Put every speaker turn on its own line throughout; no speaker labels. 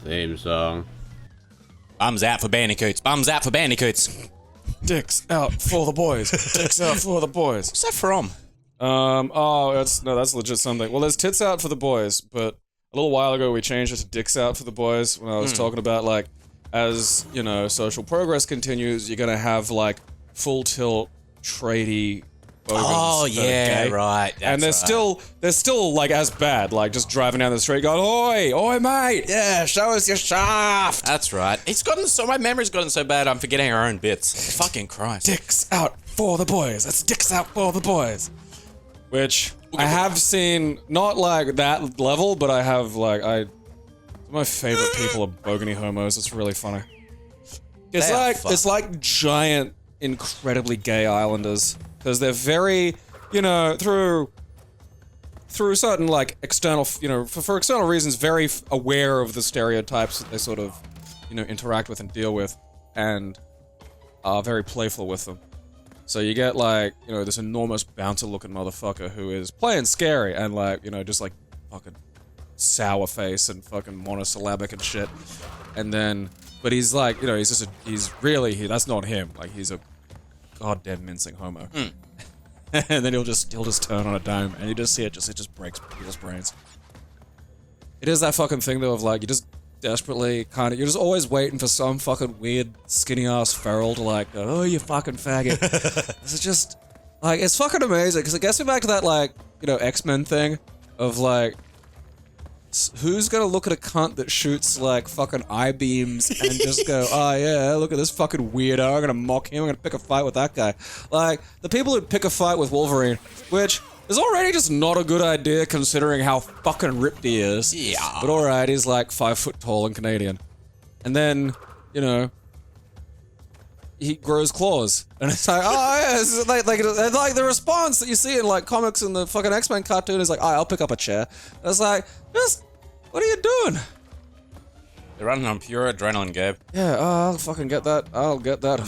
Theme song.
Bums out for bandicoots. Bums out for bandicoots.
Dicks out for the boys. Dicks out for the boys.
What's that from?
That's legit something. Well, there's tits out for the boys, but a little while ago we changed it to dicks out for the boys when I was talking about, like, as, you know, social progress continues, you're gonna have, like, full tilt, tradie bogans that are gay.
Right.
And they're still, like, as bad, like, just driving down the street going, oi, mate, yeah, show us your shaft.
That's right. My memory's gotten so bad I'm forgetting our own bits. Fucking Christ.
Dicks out for the boys. That's dicks out for the boys. Which I have seen, not like that level, but I have, like, my favorite people are bogany homos. It's really funny. It's like giant, incredibly gay islanders. Because they're very, you know, through certain, like, external, you know, for external reasons, very aware of the stereotypes that they sort of, you know, interact with and deal with, and are very playful with them. So you get, like, you know, this enormous bouncer-looking motherfucker who is playing scary and, like, you know, just, like, fucking sour face and fucking monosyllabic and shit. And then, but he's, like, you know, that's not him. Like, he's a goddamn mincing homo. And then he'll just turn on a dime and you just see it just breaks people's brains. It is that fucking thing, though, of, like, you just desperately you're just always waiting for some fucking weird skinny ass feral to, like, go, oh, you fucking faggot. This is just, like, it's fucking amazing because it gets me back to that, like, you know, X-Men thing of, like, who's gonna look at a cunt that shoots, like, fucking I-beams and just go, oh yeah, look at this fucking weirdo, I'm gonna mock him, I'm gonna pick a fight with that guy. Like, the people who pick a fight with Wolverine, which is already just not a good idea considering how fucking ripped he is.
Yeah.
But alright, he's like 5 foot tall and Canadian. And then, you know, he grows claws. And it's like, oh yeah, it's like the response that you see in, like, comics and the fucking X-Men cartoon is like, oh, I'll pick up a chair. And it's like, what are you doing?
They're running on pure adrenaline, Gabe.
Yeah, I'll fucking get that. I'll get that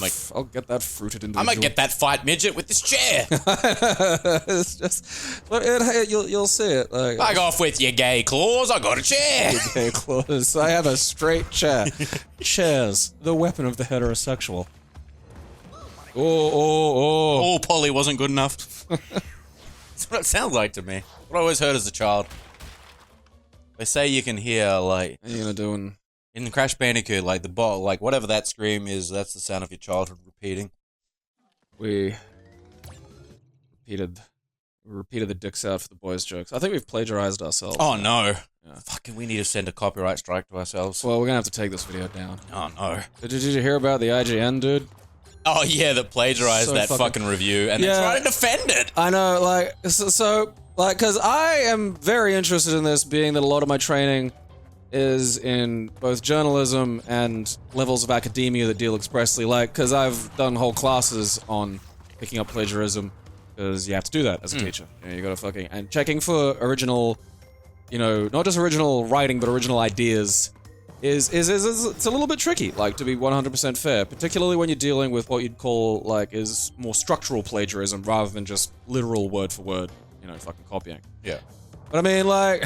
fruited individual.
I'm gonna get that fight midget with this chair.
It's just, but you'll see it. Like,
Back off with your gay claws, I got a chair.
gay claws. I have a straight chair. Chairs, the weapon of the heterosexual. Oh,
Polly wasn't good enough. That's what it sounds like to me. What I always heard as a child. They say you can hear, like,
what are you gonna do
in Crash Bandicoot, like, the ball, like, whatever that scream is, that's the sound of your childhood repeating.
We repeated the dicks out for the boys jokes. I think we've plagiarized ourselves.
Oh no.
Yeah.
Fucking, we need to send a copyright strike to ourselves.
Well, we're gonna have to take this video down.
Oh no.
Did you hear about the IGN dude?
Oh yeah, that plagiarized
So
that fucking review and then tried to defend it.
I know, like, so like, because I am very interested in this, being that a lot of my training is in both journalism and levels of academia that deal expressly, like, because I've done whole classes on picking up plagiarism, because you have to do that as a teacher. You know, you gotta fucking, and checking for original, you know, not just original writing, but original ideas is it's a little bit tricky, like, to be 100% fair, particularly when you're dealing with what you'd call, like, is more structural plagiarism rather than just literal word for word, you know, fucking copying.
Yeah.
But I mean, like,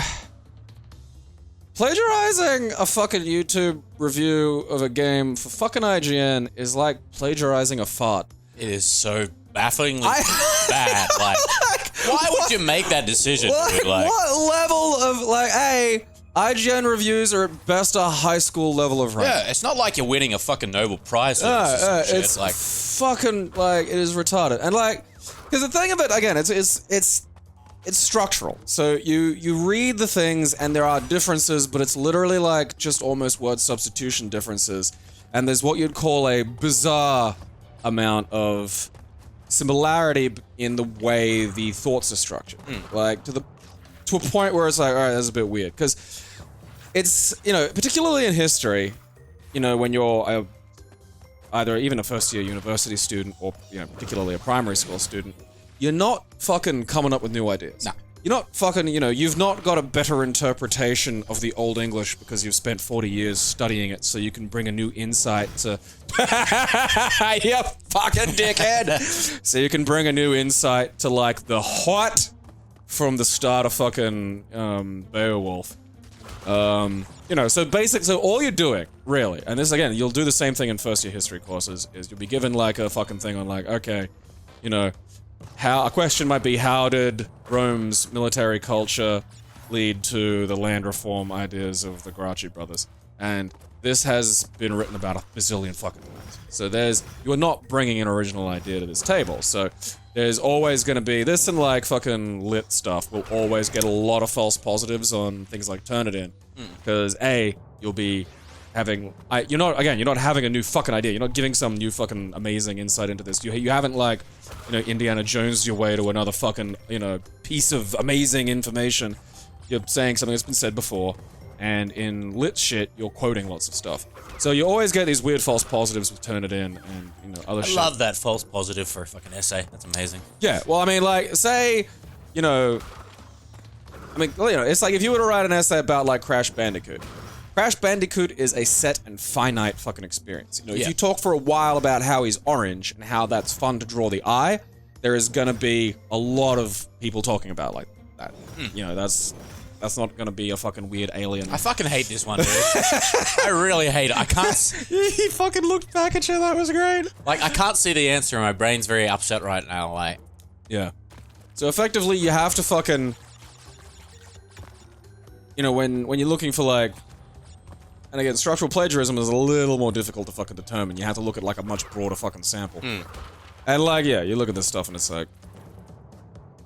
plagiarizing a fucking YouTube review of a game for fucking IGN is like plagiarizing a fart.
It is so bafflingly bad. Like, why would you make that decision?
Like,
dude? Like,
what level of, like, IGN reviews are at best a high school level of rank.
yeah, it's not like you're winning a fucking Nobel Prize.
It's
like
fucking, like, it is retarded. And, like, because the thing of it, again, it's structural. So you read the things and there are differences, but it's literally like just almost word substitution differences. And there's what you'd call a bizarre amount of similarity in the way the thoughts are structured. Like, to a point where it's like, alright, that's a bit weird. Because it's, you know, particularly in history, you know, when you're either even a first-year university student or, you know, particularly a primary school student, you're not fucking coming up with new ideas.
No.
You're not fucking, you know, you've not got a better interpretation of the Old English because you've spent 40 years studying it, so you can bring a new insight to... you fucking dickhead! So you can bring a new insight to, like, the hot from the start of fucking Beowulf. You know, so all you're doing, really, and this, again, you'll do the same thing in first year history courses, is you'll be given, like, a fucking thing on, like, okay, you know, a question might be, how did Rome's military culture lead to the land reform ideas of the Gracchi brothers? And this has been written about a bazillion fucking times. So you're not bringing an original idea to this table, so there's always gonna be, this and like fucking lit stuff will always get a lot of false positives on things like Turnitin. Because you'll be having, you're not having a new fucking idea, you're not giving some new fucking amazing insight into this. You haven't like, you know, Indiana Jones your way to another fucking, you know, piece of amazing information. You're saying something that's been said before. And in lit shit, you're quoting lots of stuff. So you always get these weird false positives with Turnitin and, you know, other shit.
I love that false positive for a fucking essay. That's amazing.
Yeah, well, I mean, like, say, you know, it's like if you were to write an essay about, like, Crash Bandicoot. Crash Bandicoot is a set and finite fucking experience. You know, if you talk for a while about how he's orange and how that's fun to draw the eye, there is gonna be a lot of people talking about, like, that. You know, that's not gonna be a fucking weird alien.
I fucking hate this one, dude. I really hate it. I can't...
He fucking looked back at you, that was great.
Like, I can't see the answer and my brain's very upset right now, like...
Yeah. So effectively, you have to fucking... You know, when you're looking for, like... And again, structural plagiarism is a little more difficult to fucking determine. You have to look at, like, a much broader fucking sample. And, like, yeah, you look at this stuff and it's like...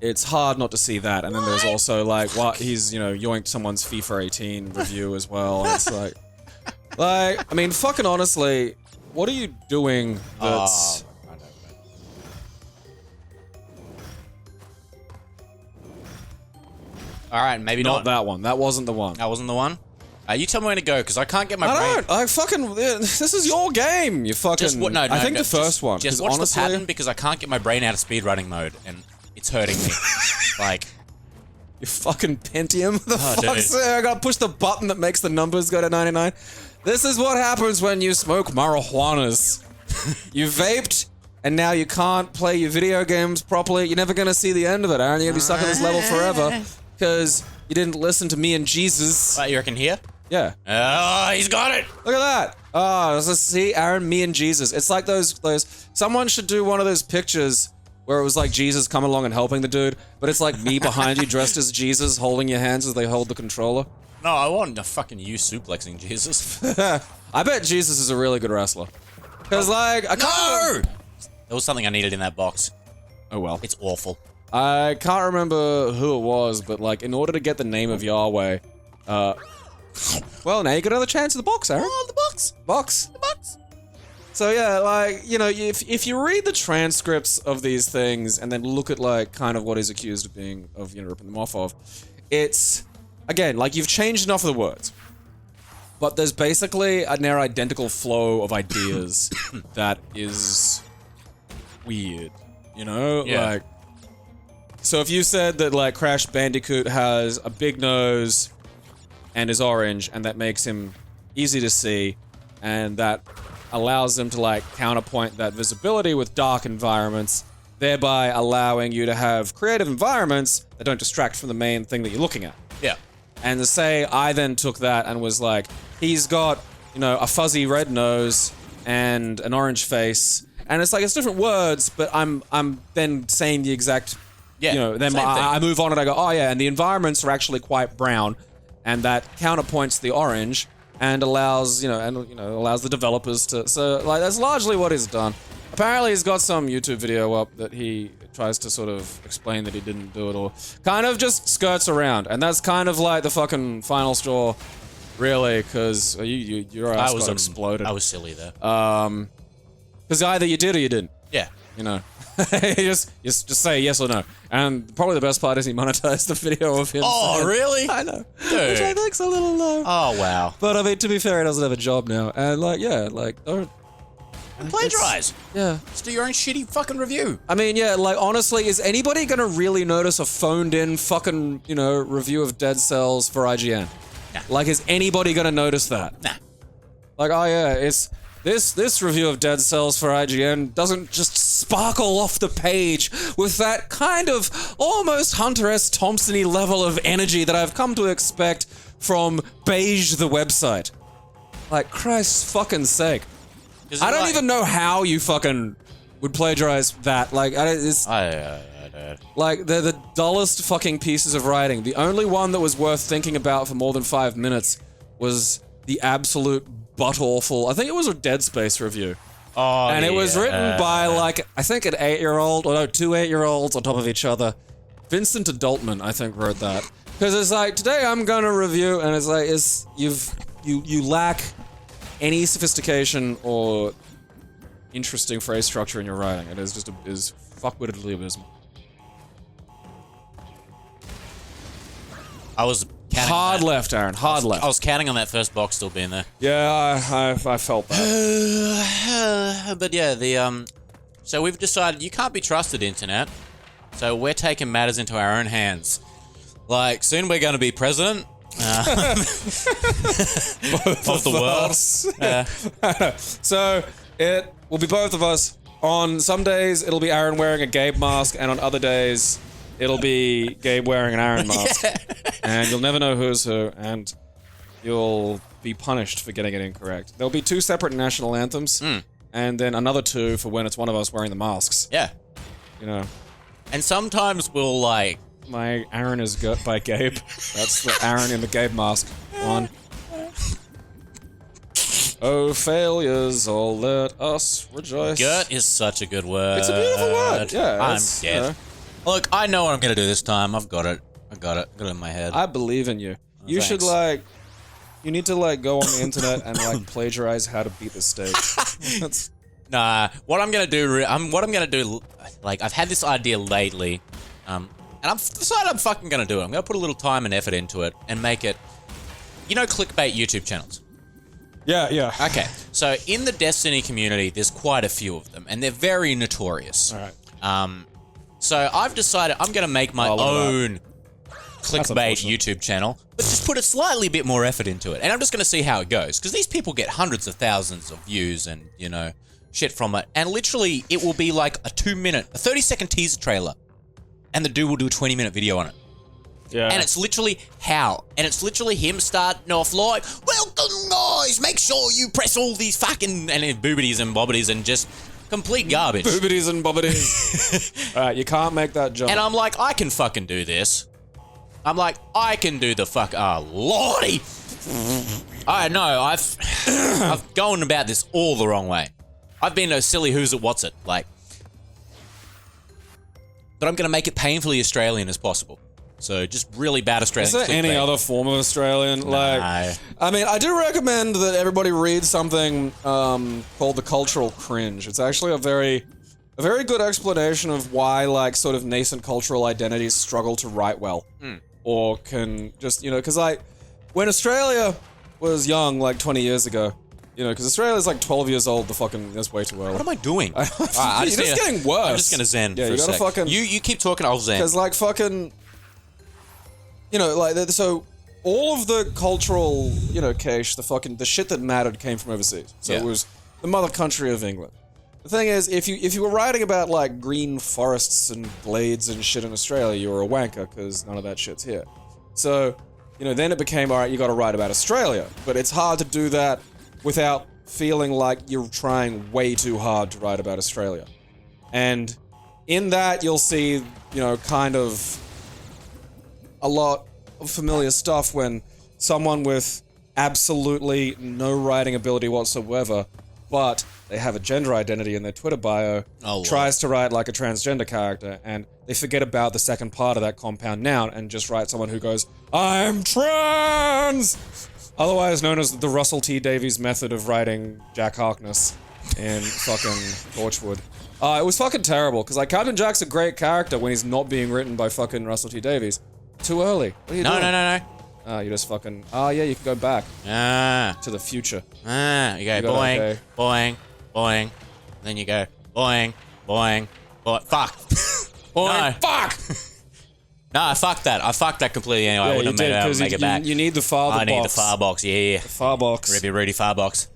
It's hard not to see that, and then there's also, like, he's, you know, yoinked someone's FIFA 18 review as well, and it's like... I mean, fucking honestly, what are you doing that's...
Alright, maybe
Not that one. That wasn't the one.
That wasn't the one? You tell me when to go, because I can't get my brain...
I fucking... This is your game, you fucking... I think the first one.
Just watch the pattern, because I can't get my brain out of speedrunning mode, and it's hurting me. Like...
You fucking Pentium? The fuck's there? I gotta push the button that makes the numbers go to 99. This is what happens when you smoke marijuanas. You vaped, and now you can't play your video games properly. You're never gonna see the end of it, Aaron. You're gonna be stuck in this level forever. Because you didn't listen to me and Jesus.
You reckon here?
Yeah.
Oh, he's got it!
Look at that! Oh, see, Aaron, me and Jesus. It's like those... Someone should do one of those pictures where it was like Jesus coming along and helping the dude, but it's like me behind you dressed as Jesus holding your hands as they hold the controller.
No, I want to fucking you suplexing Jesus.
I bet Jesus is a really good wrestler. Because, like, I can't...
No! There was something I needed in that box.
Oh, well.
It's awful.
I can't remember who it was, but, like, in order to get the name of Yahweh, well, now you got another chance at the box, Aaron.
Oh, the box!
Box.
The box!
So yeah, like, you know, if you read the transcripts of these things and then look at, like, kind of what he's accused of being, of, you know, ripping them off of, it's, again, like, you've changed enough of the words. But there's basically a near identical flow of ideas that is weird, you know?
Yeah.
Like, so if you said that, like, Crash Bandicoot has a big nose and is orange, and that makes him easy to see, and that allows them to, like, counterpoint that visibility with dark environments, thereby allowing you to have creative environments that don't distract from the main thing that you're looking at.
Yeah.
And to say, I then took that and was like, he's got, you know, a fuzzy red nose and an orange face, and it's like, it's different words, but I'm then saying the exact,
Yeah,
you know, then I move on and I go, oh yeah, and the environments are actually quite brown, and that counterpoints the orange, and allows, allows the developers to, so, like, that's largely what he's done. Apparently he's got some YouTube video up that he tries to sort of explain that he didn't do it, or kind of just skirts around, and that's kind of like the fucking final straw, really, because your ass got exploded.
I was silly there.
Because either you did or you didn't.
Yeah.
You know. just say yes or no. And probably the best part is he monetized the video of him.
Oh,
saying,
really?
I know.
Dude.
Which I think's a little low.
Oh, wow.
But I mean, to be fair, he doesn't have a job now. And like, yeah, like, don't...
Plagiarize.
Yeah.
Just do your own shitty fucking review.
I mean, yeah, like, honestly, is anybody gonna really notice a phoned-in fucking, you know, review of Dead Cells for IGN?
Nah.
Like, is anybody gonna notice that?
Nah.
Like, oh yeah, it's... This review of Dead Cells for IGN doesn't just sparkle off the page with that kind of almost Hunter S. Thompson-y level of energy that I've come to expect from Beige the website. Like, Christ's fucking sake. I don't even know how you fucking would plagiarize that. Like, it's... Like, they're the dullest fucking pieces of writing. The only one that was worth thinking about for more than 5 minutes was the absolute butt-awful... I think it was a Dead Space review.
Oh,
and it was written by, like, I think an 8-year-old, or no, 2 8-year-olds on top of each other. Vincent Adultman, I think, wrote that. Because it's like, today I'm gonna review, and it's like, you lack any sophistication or interesting phrase structure in your writing. It is just is fuckwittedly abysmal.
I was counting
Hard left, Aaron. Hard left.
I was counting on that first box still being there.
Yeah, I felt that.
But yeah, so we've decided you can't be trusted, internet. So we're taking matters into our own hands. Like, soon we're going to be president of the world.
So it will be both of us. On some days, it'll be Aaron wearing a Gabe mask, and on other days, it'll be Gabe wearing an Aaron mask. And you'll never know who's who, and you'll be punished for getting it incorrect. There'll be 2 separate national anthems, and then another 2 for when it's one of us wearing the masks.
Yeah.
You know.
And sometimes we'll, like...
My Aaron is Gert by Gabe. That's the Aaron in the Gabe mask. 1. Oh, failures, all let us rejoice.
Gert is such a good word.
It's a beautiful word, yeah.
I'm dead.
You know.
Look, I know what I'm gonna do this time. I've got it. I got it in my head.
I believe in you. You should, like... You need to, like, go on the internet and, like, plagiarize how to beat the stage. That's...
Nah, what I'm gonna do, like, I've had this idea lately, and I've decided I'm fucking gonna do it. I'm gonna put a little time and effort into it and make it, you know, clickbait YouTube channels.
Yeah.
Okay, so in the Destiny community, there's quite a few of them, and they're very notorious.
Alright.
So I've decided I'm gonna make my own clickbait YouTube channel, but just put a slightly bit more effort into it. And I'm just gonna see how it goes, because these people get hundreds of thousands of views and, you know, shit from it. And literally, it will be like a 30-second teaser trailer, and the dude will do a 20-minute video on it.
Yeah.
And it's literally him starting off like, welcome guys, make sure you press all these fucking, and then boobities and bobbities and just complete garbage.
Boobities and bobbities. Alright, you can't make that jump.
And I'm like, I can fucking do this. I'm like, I can do the fuck, lordy. I know, I've gone about this all the wrong way. I've been a silly who's it, what's it, like. But I'm gonna make it painfully Australian as possible. So just really bad Australian.
Is there any other form of Australian?
No.
Like, I mean, I do recommend that everybody read something called The Cultural Cringe. It's actually a very good explanation of why, like, sort of nascent cultural identities struggle to write well. Or can just, you know, because, like, when Australia was young, like, 20 years ago, you know, because Australia's like 12 years old, that's way too early.
What am I doing?
You're just getting worse.
I'm just gonna zen for
you gotta
a sec.
fucking...
You keep talking, I'll zen.
Because, like, fucking... You know, like, so all of the cultural, you know, cache, the shit that mattered came from overseas. So it was the mother country of England. The thing is, if you were writing about, like, green forests and glades and shit in Australia, you were a wanker, because none of that shit's here. So, you know, then it became, alright, you gotta write about Australia. But it's hard to do that without feeling like you're trying way too hard to write about Australia. And in that, you'll see, you know, kind of a lot of familiar stuff when someone with absolutely no writing ability whatsoever, but they have a gender identity in their Twitter bio, tries to write like a transgender character, and they forget about the second part of that compound noun and just write someone who goes, I'm trans! Otherwise known as the Russell T Davies method of writing Jack Harkness in fucking Torchwood. It was fucking terrible, because, like, Captain Jack's a great character when he's not being written by fucking Russell T Davies. Too early. What are you doing?
No.
You just fucking... Oh, yeah, you can go back. To the future.
You go boing, boing, boing. Then you go boing, boing, boing. Fuck.
Boing, fuck!
No, fuck that. I fucked that completely anyway. I wouldn't have made it back.
You need the Firebox.
I need the Firebox, yeah.
The Firebox.
Ruby Firebox.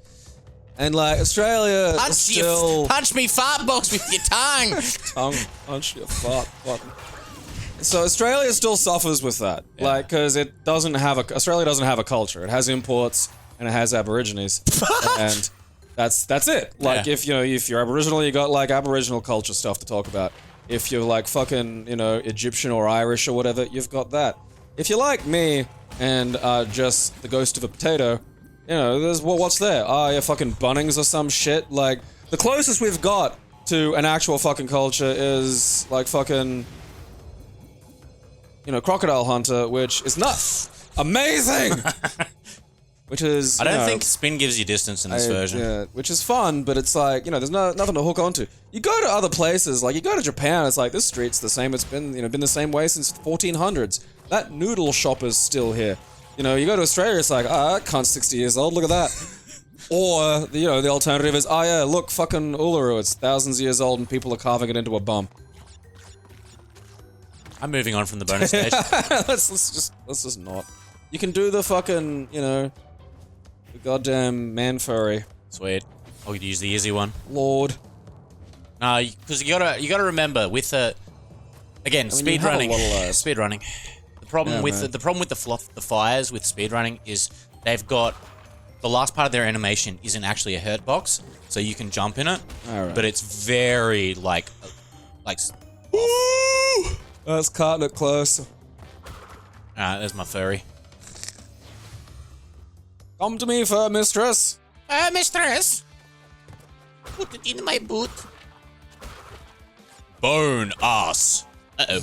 And, like, Australia is still...
Punch me Firebox with your tongue!
Punch your fart button. So Australia still suffers with that, like, because it doesn't have Australia doesn't have a culture. It has imports and it has Aborigines, and that's it. Like, if you're Aboriginal, you got like Aboriginal culture stuff to talk about. If you're like fucking, Egyptian or Irish or whatever, you've got that. If you're like me and just the ghost of a potato, there's what's there? Yeah, fucking Bunnings or some shit. Like, the closest we've got to an actual fucking culture is like fucking, Crocodile Hunter, which is nuts. Amazing! Which is,
I don't think spin gives you distance in this version.
Yeah, which is fun, but it's like, there's nothing to hook onto. You go to other places, like you go to Japan, it's like, this street's the same, it's been the same way since 1400s. That noodle shop is still here. You go to Australia, it's like, that cunt's 60 years old, look at that. Or, the alternative is, yeah, look, fucking Uluru, it's thousands of years old and people are carving it into a bum.
I'm moving on from the bonus stage.
let's just not. You can do the fucking, the goddamn man furry.
Sweet. I'll use the easy one.
Lord.
No, because you gotta remember with speedrunning. Speedrunning. The problem with the fires with speedrunning is they've got the last part of their animation isn't actually a hurt box, so you can jump in it.
Alright.
But it's very like.
That's cutting it close.
Alright, there's my furry.
Come to me, fur mistress.
Mistress. Put it in my boot. Bone ass. Uh-oh.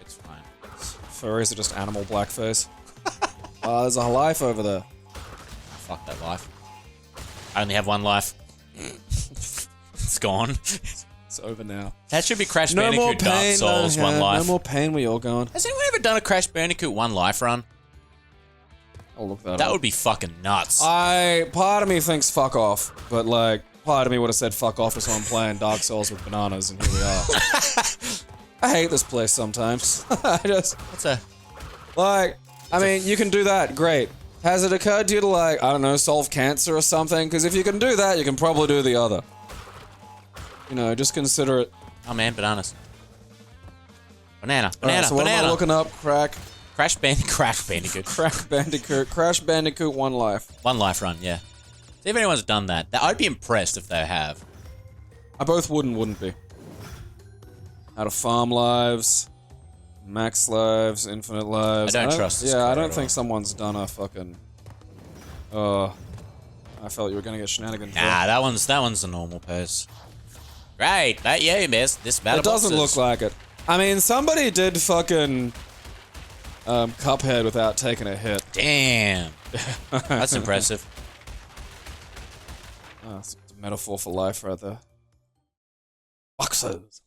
It's fine.
Furries are just animal blackface. There's a life over there.
Fuck that life. I only have one life. It's gone.
It's over now.
That should be Crash
No more
Bandicoot Dark
pain,
Souls one life.
No more pain, we all gone.
Has anyone ever done a Crash Bandicoot one life run?
I'll look that up.
That would be fucking nuts.
Part of me thinks fuck off, but like, part of me would have said fuck off to someone playing Dark Souls with bananas, and here we are. I hate this place sometimes. You can do that, great. Has it occurred to you to like, I don't know, solve cancer or something? Because if you can do that, you can probably do the other. Just consider it.
Oh man, bananas. Banana,
So what am I looking up?
Crash Bandicoot.
Crash Bandicoot One Life.
One life run, yeah. See if anyone's done that. I'd be impressed if they have.
I both wouldn't be. How to farm lives, max lives, infinite lives.
I don't trust this.
Yeah, I don't think someone's done a fucking. I felt you were gonna get shenanigans.
Nah, that one's a normal pace. Great, that you missed. This battle.
It doesn't look like it. I mean, somebody did fucking Cuphead without taking a hit.
Damn, that's impressive.
It's a metaphor for life right there. Boxes.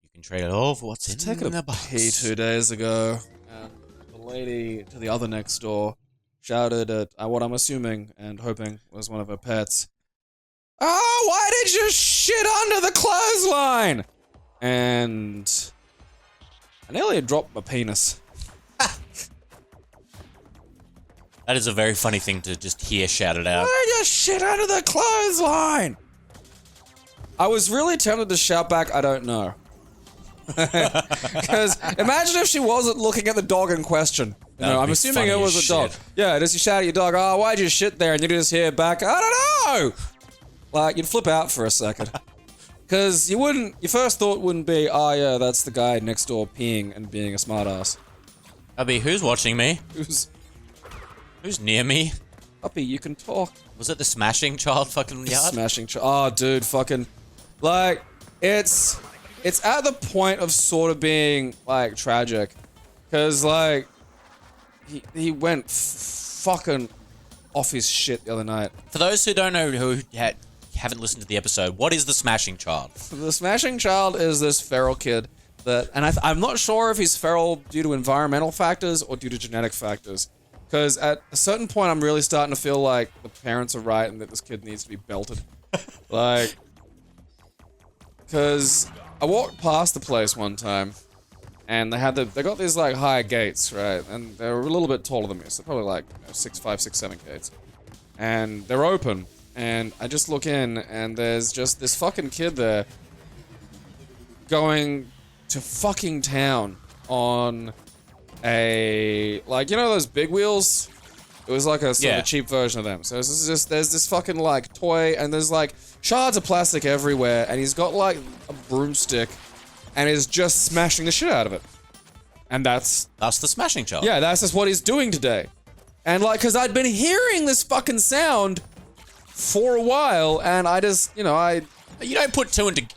You can trade it all for what's in the box.
Pee 2 days ago, and the lady to the other next door shouted at what I'm assuming and hoping was one of her pets. Oh, why did you shit under the clothesline? And I nearly dropped my penis.
That is a very funny thing to just hear shouted out.
Why did you shit under the clothesline? I was really tempted to shout back, I don't know. Because imagine if she wasn't looking at the dog in question. I'm assuming it was a dog. Yeah, does you shout at your dog, oh, why'd you shit there? And you just hear back, I don't know! Like, you'd flip out for a second. Because your first thought wouldn't be, oh yeah, that's the guy next door peeing and being a smartass.
That'd be, who's watching me? Who's near me?
Puppy, you can talk.
Was it the smashing child fucking yard?
Smashing child. Oh, dude, fucking. Like, it's at the point of sort of being, like, tragic. Because, like, he went fucking off his shit the other night.
For those who don't know, who haven't listened to the episode, what is the smashing child?
The smashing child is this feral kid that, and I'm not sure if he's feral due to environmental factors or due to genetic factors. Because at a certain point, I'm really starting to feel like the parents are right and that this kid needs to be belted. Like, because I walked past the place one time, and they got these like high gates, right? And they were a little bit taller than me, so probably like 6'5", 6'7" gates. And they're open, and I just look in, and there's just this fucking kid there going to fucking town on a, like, you know those big wheels? It was like a sort of a cheap version of them. So there's this fucking like toy, and there's like shards of plastic everywhere, and he's got like a broomstick, and is just smashing the shit out of it. And that's
the smashing child.
Yeah, that's just what he's doing today. And like, cause I'd been hearing this fucking sound for a while, and I just, you know,
You don't put two together.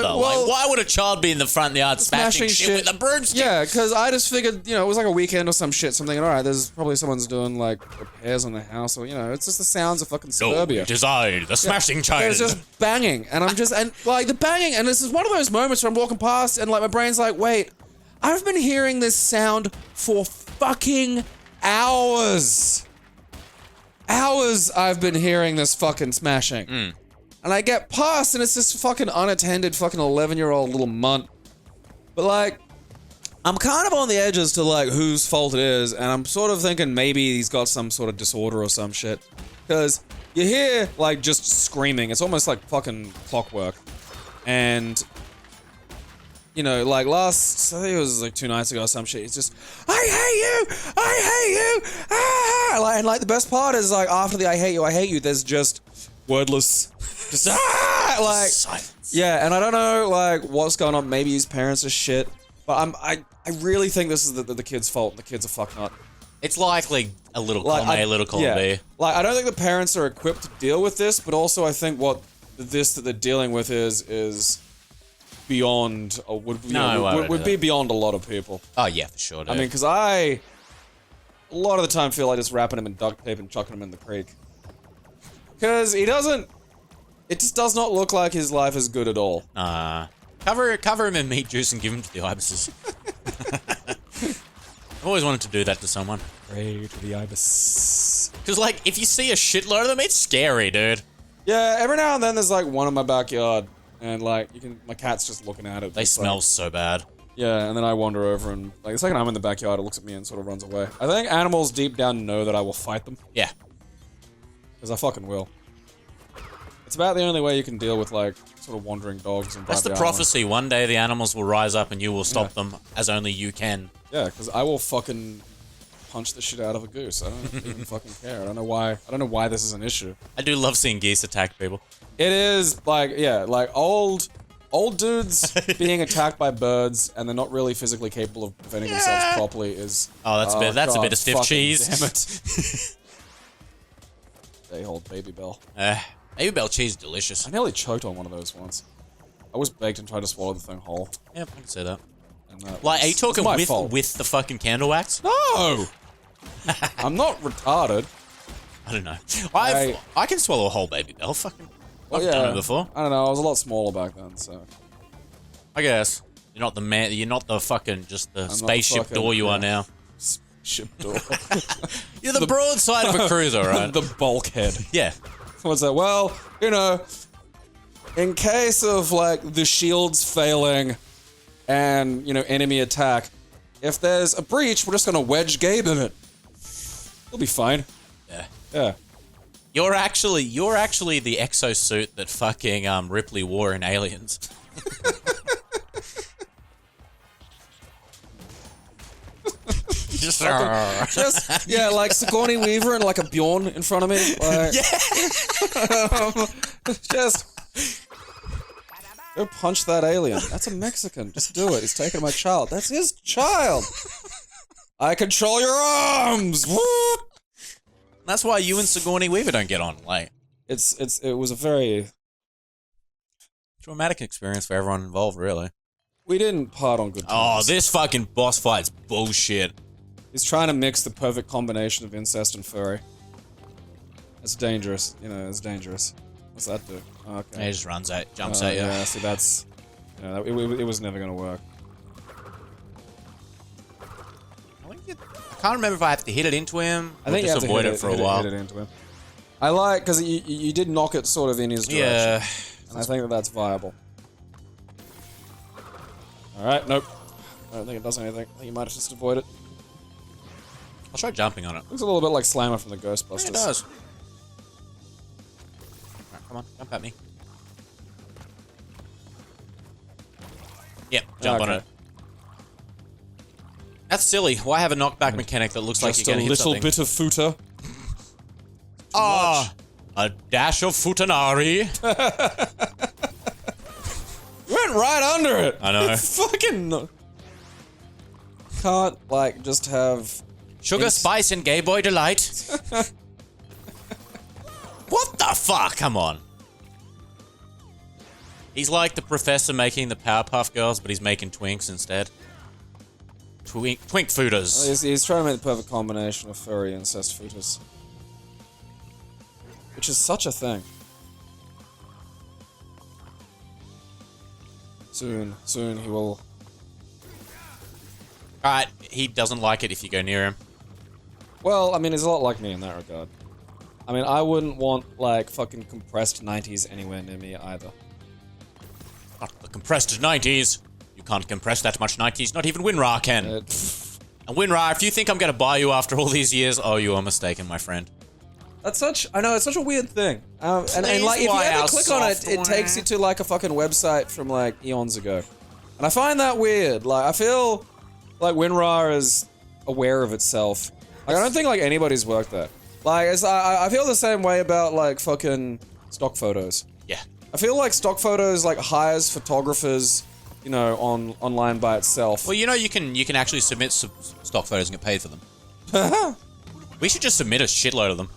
Well,
like, why would a child be in the front of the yard smashing shit with a broomstick?
Yeah, because I just figured, you know, it was like a weekend or some shit. So I'm thinking, all right, there's probably someone's doing like repairs on the house, or you know, it's just the sounds of fucking suburbia.
It is I, the smashing child.
It's just banging, and I'm just, and like the banging, and this is one of those moments where I'm walking past, and like my brain's like, wait, I've been hearing this sound for fucking hours. Hours I've been hearing this fucking smashing. And I get past, and it's this fucking unattended fucking 11-year-old little munt. But like, I'm kind of on the edge as to like whose fault it is, and I'm sort of thinking maybe he's got some sort of disorder or some shit. Because you hear like just screaming, it's almost like fucking clockwork. And, you know, like I think it was like 2 nights ago or some shit, it's just, I hate you! I hate you! Ah! And like the best part is like after the I hate you, there's just wordless. Just, like,
silence.
Yeah, and I don't know, like, what's going on. Maybe his parents are shit. But I really think this is the kid's fault. The kid's a fucknut.
It's likely a little column A, a little column B.
Like, I don't think the parents are equipped to deal with this, but also I think what that they're dealing with is beyond, or would be beyond a lot of people.
Oh, yeah, for sure, dude.
I mean, because a lot of the time feel like just wrapping him in duct tape and chucking him in the creek. Because it just does not look like his life is good at all.
Cover him in meat juice and give him to the ibises. I've always wanted to do that to someone.
Pray to the ibis.
Because, like, if you see a shitload of them, it's scary, dude.
Yeah, every now and then there's, like, one in my backyard. And, like, my cat's just looking at it.
They smell
like,
so bad.
Yeah, and then I wander over and, like, the second I'm in the backyard, it looks at me and sort of runs away. I think animals deep down know that I will fight them.
Yeah.
Because I fucking will. It's about the only way you can deal with, like, sort of wandering dogs and
That's the prophecy. One day the animals will rise up and you will stop them as only you can.
Yeah, because I will fucking punch the shit out of a goose. I don't even fucking care. I don't know why this is an issue.
I do love seeing geese attack people.
It is, like, yeah, like, old dudes being attacked by birds and they're not really physically capable of defending themselves properly is...
Oh, that's a bit of stiff cheese.
Damn it. They hold Baby Bell.
Baby Bell cheese is delicious.
I nearly choked on one of those once. I was baked and tried to swallow the thing whole.
Yeah, I can say that.
And
like, are you talking with the fucking candle wax?
No! I'm not retarded.
I don't know. I can swallow a whole Baby Bell. Fucking, I've done it before.
I don't know. I was a lot smaller back then, so.
I guess you're not the man. You're not the fucking just the spaceship door you are now.
Spaceship door.
You're the broadside of a cruiser, right?
The bulkhead.
Yeah.
What's that? Well, you know, in case of like the shields failing and, you know, enemy attack, if there's a breach, we're just gonna wedge Gabe in it. He'll be fine.
Yeah.
Yeah.
You're actually the exosuit that fucking Ripley wore in Aliens.
Just yeah, like Sigourney Weaver and like a Bjorn in front of me. Like, just go punch that alien. That's a Mexican. Just do it. He's taking my child. That's his child. I control your arms. Whoop.
That's why you and Sigourney Weaver don't get on. Like,
it was a very
traumatic experience for everyone involved, really.
We didn't part on good terms.
Oh, this fucking boss fight's bullshit.
He's trying to mix the perfect combination of incest and furry. It's dangerous. You know, it's dangerous. What's that do? Oh, okay.
He just jumps at you.
Yeah, see, that's... You know, it was never gonna work.
I can't remember if I have to hit it into him or
I think
just
you have
avoid
to
it for a while.
hit it into him. I like, because you did knock it sort of in his direction.
Yeah.
And I think that's viable. Alright, nope. I don't think it does anything. I think you might have just avoid it.
I'll try jumping on it.
Looks a little bit like Slammer from the Ghostbusters.
Yeah, it does. Alright, come on, jump at me. Yep, jump on it. That's silly. Why have a knockback mechanic that looks like you're gonna hit something?
Just a little bit of footer.
Ah, a dash of futanari.
Went right under it.
I know.
Fucking can't like just have
Sugar, spice, and gay boy delight. What the fuck? Come on. He's like the professor making the Powerpuff Girls, but he's making twinks instead. Twink fooders.
He's trying to make the perfect combination of furry incest fooders. Which is such a thing. Soon he will.
Alright, he doesn't like it if you go near him.
Well, I mean, he's a lot like me in that regard. I mean, I wouldn't want, like, fucking compressed 90s anywhere near me either.
Not the compressed 90s. You can't compress that much 90s, not even WinRAR can. And WinRAR, if you think I'm gonna buy you after all these years, oh, you are mistaken, my friend.
That's such, I know, it's such a weird thing. And like, if you ever click on it, it takes you to, like, a fucking website from, like, eons ago. And I find that weird. Like, I feel like WinRAR is aware of itself. Like, I don't think, like, anybody's worked that. Like, I feel the same way about, like, fucking stock photos.
Yeah.
I feel like stock photos, like, hires photographers, you know, online by itself.
Well, you know, you can actually submit stock photos and get paid for them. We should just submit a shitload of them.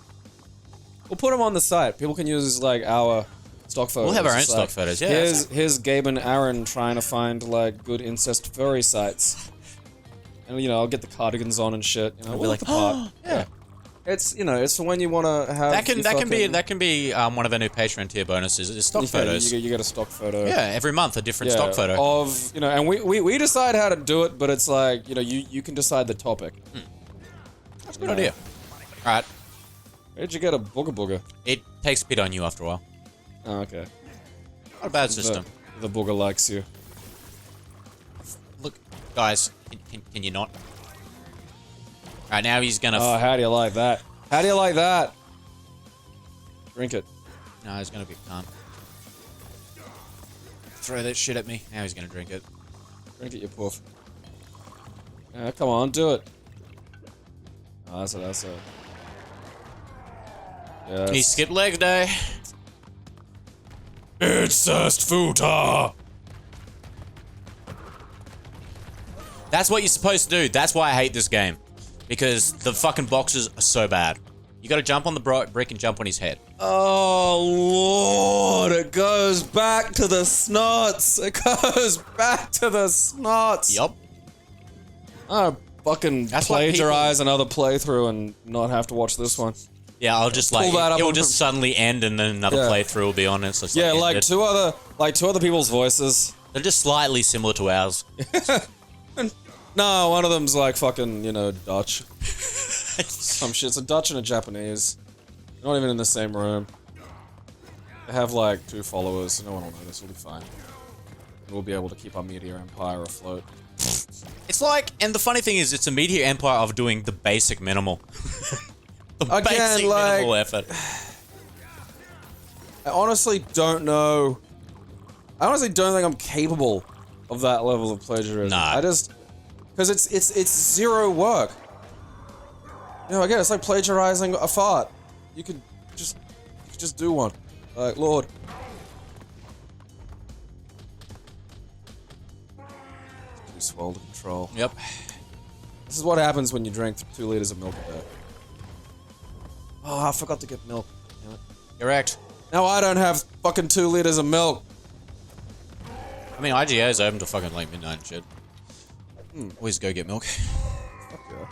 We'll put them on the site. People can use, like, our stock photos.
We'll have our own
It's
stock
like,
photos, yeah.
Here's Gabe and Aaron trying to find, like, good incest furry sites. And, you know, I'll get the cardigans on and shit. You know, we'll
like,
the part.
yeah.
It's, you know, it's for when you want to have.
That can be one of our new Patreon tier bonuses. Is stock photos.
You get a stock photo.
Yeah, every month a different stock photo
of, you know, and we decide how to do it, but it's like, you know, you can decide the topic.
That's a good idea. All right.
Where'd you get a booger?
It takes pity on you after a while.
Oh, okay.
Not a bad system.
The booger likes you.
Look, guys, can you not? All right, now he's gonna.
Oh, how do you like that? How do you like that? Drink it.
No, he's gonna be calm. Throw that shit at me. Now he's gonna drink it.
Drink it, you poof. Yeah, come on, do it. Oh, that's it. Yes.
Can he skip leg day?
Incest footer.
That's what you're supposed to do. That's why I hate this game. Because the fucking boxes are so bad. You gotta jump on the brick and jump on his head.
Oh, Lord. It goes back to the snots. It goes back to the snots.
Yup.
I'll fucking plagiarize another playthrough and not have to watch this one.
Yeah, I'll just like, it will just suddenly end and then another playthrough will be on it. So it's
like two other people's voices.
They're just slightly similar to ours.
No, one of them's like fucking, you know, Dutch. Some shit. It's a Dutch and a Japanese. They're not even in the same room. They have like 2 followers, so no one will notice. We'll be fine. We'll be able to keep our media empire afloat.
It's like, and the funny thing is, it's a media empire of doing the basic minimal. Basic minimal effort.
I honestly don't know. I honestly don't think I'm capable of that level of plagiarism.
Nah.
I just, because it's zero work. You know, again, it's like plagiarizing a fart. You could just do one. Like, Lord. Too swell to control.
Yep.
This is what happens when you drink 2 liters of milk a day. Oh, I forgot to get milk. Damn it.
Correct.
Now I don't have fucking 2 liters of milk.
I mean, IGA is open to fucking like midnight and shit. Always go get milk.
Fuck yeah.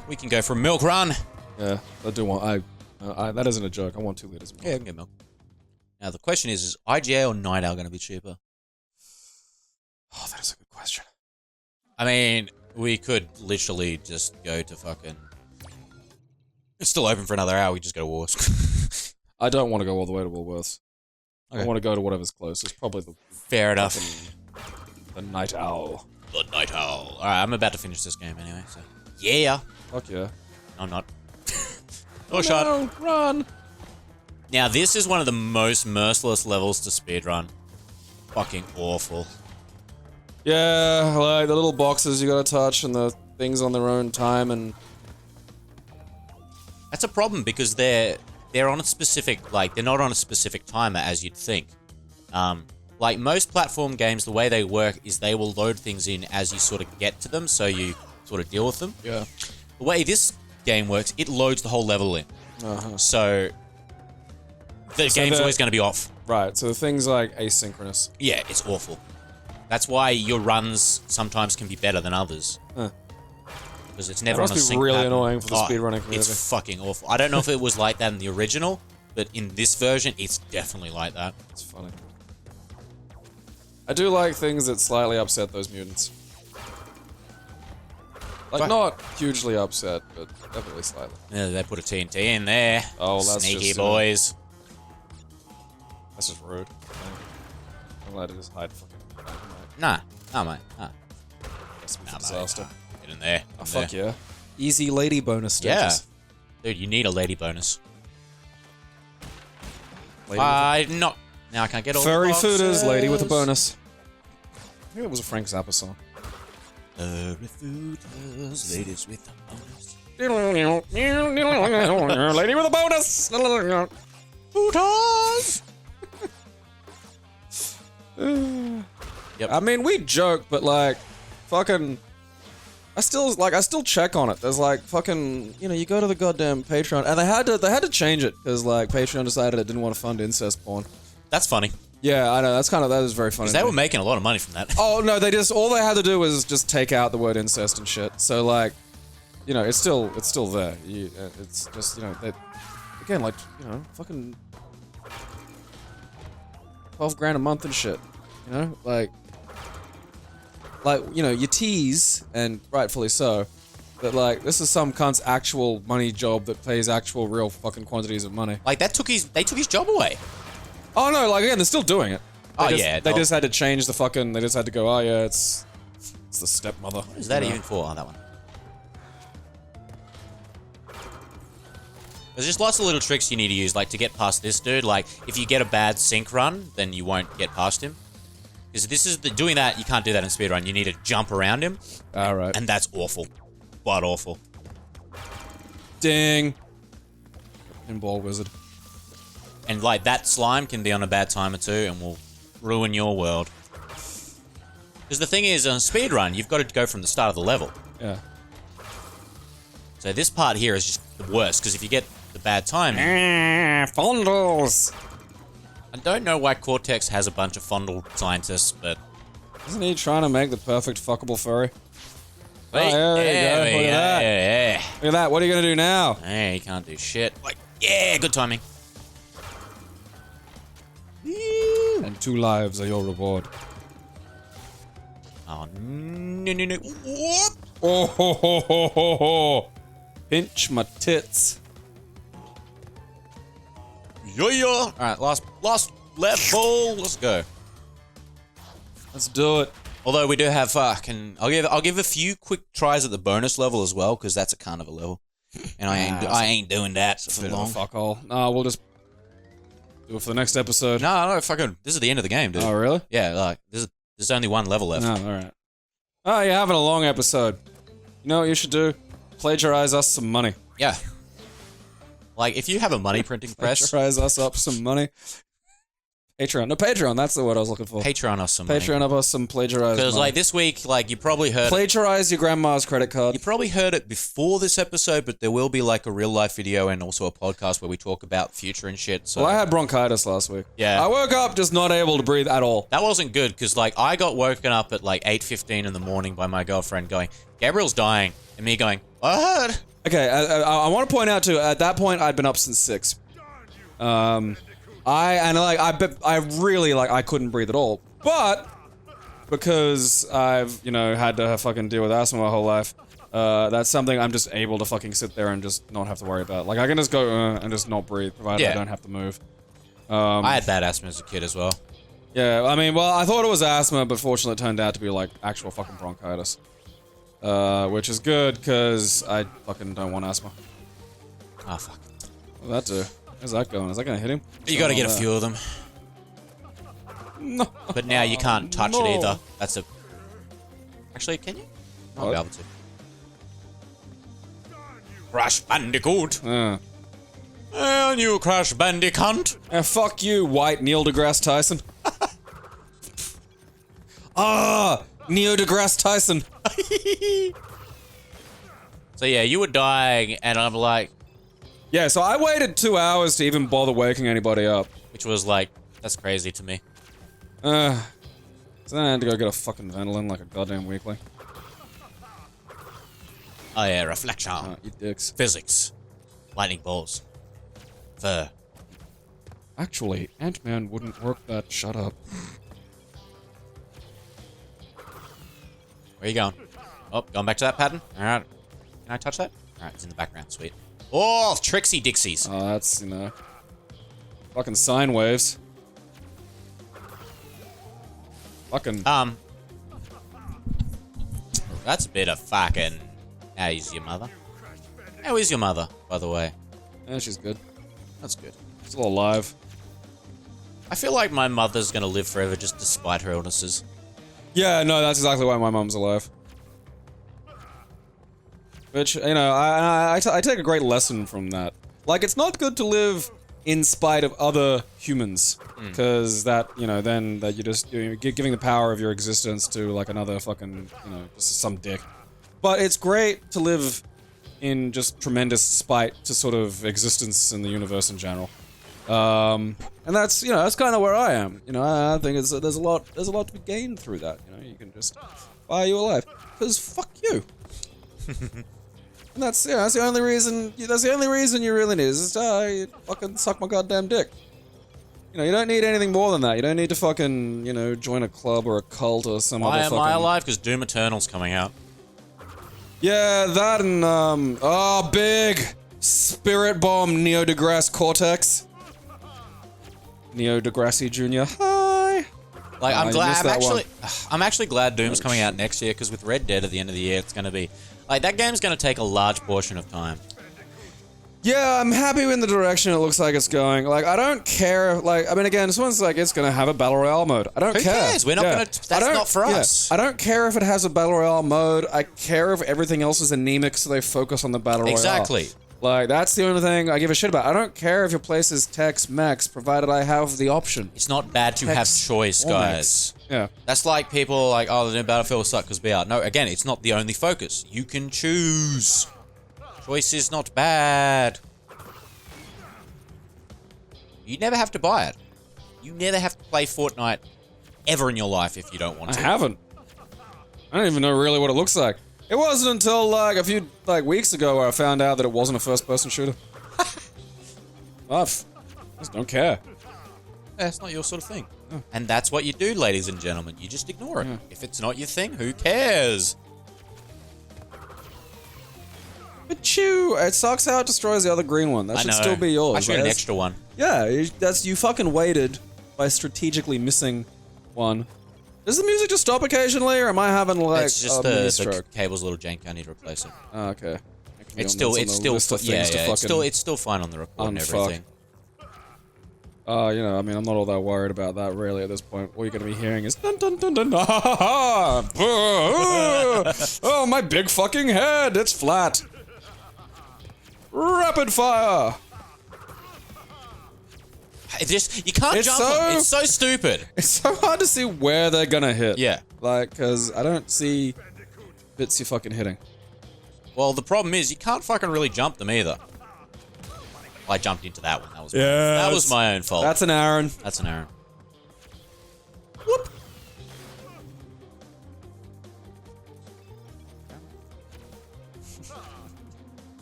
We can go for a milk run.
Yeah, I do want. That isn't a joke. I want 2 liters of milk.
Yeah, I can get milk. Now the question is IGA or Night Owl going to be cheaper?
Oh, that is a good question.
I mean, we could literally just go to fucking. It's still open for another hour. We just go to Wars.
I don't want to go all the way to Woolworths. Okay. I want to go to whatever's closest. Probably the.
Fair enough.
The Night Owl.
The Night Owl. All right, I'm about to finish this game anyway. So yeah.
Fuck yeah.
No, I'm not. Oh, shot.
No, run.
Now this is one of the most merciless levels to speedrun. Fucking awful.
Yeah, like the little boxes you gotta touch and the things on their own time and...
That's a problem because they're on a specific, like, they're not on a specific timer as you'd think. Like most platform games, the way they work is they will load things in as you sort of get to them, so you sort of deal with them.
Yeah.
The way this game works, it loads the whole level in. So the game's always going to be off.
Right, so the thing's like asynchronous.
Yeah, it's awful. That's why your runs sometimes can be better than others. Because it's never on a sync
That must be really
pattern.
annoying for the speedrunning community.
It's fucking awful. I don't know if it was like that in the original, but in this version, it's definitely like that.
It's funny. I do like things that slightly upset those mutants. Like, not hugely upset, but definitely slightly.
Yeah, they put a TNT in there.
Oh, that's
sneaky
just,
boys.
That's just rude. I'm glad to just hide fucking...
Nah, mate. Nah.
That's a
Nah,
disaster.
mate. Get in there.
Oh, fuck yeah. Easy lady bonus status.
Yeah. Dude, you need a lady bonus.
Lady
Not. Now I can't get all
Furry
the
fooders, lady with a
boxes.
bonus. I think it was a Frank Zappa song.
Furry fooders, ladies with a bonus.
Lady with a bonus!
Fooders! Yep.
I mean, we joke, but like, fucking... I still check on it. There's like fucking, you know, you go to the goddamn Patreon, and they had to change it because like Patreon decided it didn't want to fund incest porn.
That's funny.
Yeah, I know. That is very funny.
Because they were making a lot of money from that.
Oh no, all they had to do was just take out the word incest and shit. So like, you know, it's still there. It's just, you know, again, like, you know, fucking 12 grand a month and shit. You know, like, you know, you tease, and rightfully so, but like, this is some cunt's actual money job that pays actual real fucking quantities of money.
Like, they took his job away.
Oh no, like, again, they're still doing it. They just had to change the fucking, they just had to go, oh yeah, it's the stepmother.
What is that even for? Oh, that one. There's just lots of little tricks you need to use, like, to get past this dude. Like, if you get a bad sync run, then you won't get past him. Because this is doing that, you can't do that in speedrun. You need to jump around him.
Alright.
And that's awful. But awful.
Ding. Pinball wizard.
And like, that slime can be on a bad timer too and will ruin your world. Because the thing is, on speedrun, you've got to go from the start of the level.
Yeah.
So this part here is just the worst, because if you get the bad timing...
Fondles!
I don't know why Cortex has a bunch of fondle scientists, but...
Isn't he trying to make the perfect fuckable furry?
Wait,
oh, there you go. Look at that.
Yeah.
Look at that. What are you gonna do now?
Hey, you can't do shit. Like, yeah, good timing.
And 2 lives are your reward.
Oh, no. Whoop.
Oh, ho, ho, ho, ho, ho. Pinch my tits.
Yeah. Alright, last level. Let's go.
Let's do it.
Although we do have I'll give a few quick tries at the bonus level as well, because that's a kind of a level. And I ain't doing that for long.
Fuck all. No, we'll just do it for the next episode.
No, fucking, this is the end of the game, dude.
Oh, really?
Yeah, like, there's only one level left.
No, alright. Oh, you're having a long episode. You know what you should do? Plagiarize us some money.
Yeah. Like, if you have a money printing press...
Plagiarize us up some money. Patreon. No, Patreon. That's the word I was looking for.
Patreon us some money.
Patreon of us some plagiarized
Because,
money.
like, this week, like, you probably heard...
Plagiarize your grandma's credit card.
You probably heard it before this episode, but there will be, like, a real-life video and also a podcast where we talk about future and shit, so...
Well, I had bronchitis last week.
Yeah.
I woke up just not able to breathe at all.
That wasn't good, because, like, I got woken up at, like, 8:15 in the morning by my girlfriend going, Gabriel's dying, and me going, what?
Okay, I want to point out, too, at that point, I'd been up since 6. I really, like, I couldn't breathe at all. But, because I've, you know, had to fucking deal with asthma my whole life, that's something I'm just able to fucking sit there and just not have to worry about. Like, I can just go, and just not breathe, provided I don't have to move.
I had bad asthma as a kid as well.
Yeah, I mean, well, I thought it was asthma, but fortunately it turned out to be, like, actual fucking bronchitis. Which is good, because I fucking don't want asthma.
Oh, fuck.
What'd that do? How's that going? Is that gonna hit him?
You gotta get a few of them.
No.
But now you can't touch it either. That's a Actually, can you? I'll
What?
be able to. Crash Bandicoot. And you Crash Bandicunt.
Fuck you, white Neil deGrasse Tyson. Neil deGrasse Tyson.
So yeah, you were dying, and I'm like,
Yeah, so I waited 2 hours to even bother waking anybody up.
which was like, that's crazy to me.
So then I had to go get a fucking Ventolin like a goddamn weekly.
Oh yeah, reflection.
You dicks.
Physics. Lightning bolts. Fur.
Actually, Ant-Man wouldn't work that. Shut up.
Where you going? Oh, going back to that pattern? Alright. Can I touch that? Alright, it's in the background. Sweet. Oh, Trixie Dixies.
Oh, that's, you know... Fucking sine waves. Fucking...
That's a bit of fucking... How is your mother? How is your mother, by the way?
Yeah, she's good.
That's good.
Still alive.
I feel like my mother's gonna live forever just despite her illnesses.
Yeah, no, that's exactly why my mum's alive. Which, you know, I take a great lesson from that. Like, it's not good to live in spite of other humans. Because that, you know, then that you're giving the power of your existence to, like, another fucking, you know, just some dick. But it's great to live in just tremendous spite to sort of existence in the universe in general. And that's, you know, that's kind of where I am. You know, I think there's a lot to be gained through that. You know, you can just, why are you alive? Because fuck you. And that's, yeah, that's the only reason you really need is you fucking suck my goddamn dick. You know, you don't need anything more than that. You don't need to fucking, you know, join a club or a cult or some other fucking...
Why am I alive? Because Doom Eternal's coming out.
Yeah, that and, big Spirit Bomb Neo deGrasse Cortex. Neo deGrasse Jr. Hi!
Like,
you missed that one.
I'm actually glad Doom's coming out next year, because with Red Dead at the end of the year, it's gonna be... Like, that game's gonna take a large portion of time.
Yeah, I'm happy with the direction it looks like it's going. Like, I don't care. Like, I mean, again, this one's like, it's gonna have a Battle Royale mode. I don't
Who
care.
cares? We're not gonna... That's not for us.
I don't care if it has a Battle Royale mode. I care if everything else is anemic, so they focus on the Battle Royale.
Exactly.
Like, that's the only thing I give a shit about. I don't care if your place is Tex-Mex, provided I have the option.
It's not bad to have choice, guys.
Yeah.
That's like people like, oh, the new Battlefield will suck because BR. No, again, it's not the only focus. You can choose. Choice is not bad. You never have to buy it. You never have to play Fortnite ever in your life if you don't want to.
I haven't. I don't even know really what it looks like. It wasn't until like a few weeks ago where I found out that it wasn't a first-person shooter. I just don't care.
Yeah, it's not your sort of thing. And that's what you do, ladies and gentlemen. You just ignore it. If it's not your thing, who cares?
But chew! It sucks how it destroys the other green one. That should still be yours.
I should get an extra one.
Yeah, you fucking waited by strategically missing one. Does the music just stop occasionally, or am I having like
It's just
a mini
the
stroke?
cable's a little jank. I need to replace it.
Oh, okay.
It's still fine on the record and everything.
You know, I mean, I'm not all that worried about that really at this point. All you're gonna be hearing is dun dun dun dun. Oh, my big fucking head! It's flat. Rapid fire.
You can't jump them. It's so stupid.
It's so hard to see where they're gonna hit.
Yeah.
Like, cause I don't see bits you're fucking hitting.
Well, the problem is you can't fucking really jump them either. I jumped into that one. That was my own fault.
That's an Aaron.
That's an Aaron.
Whoop.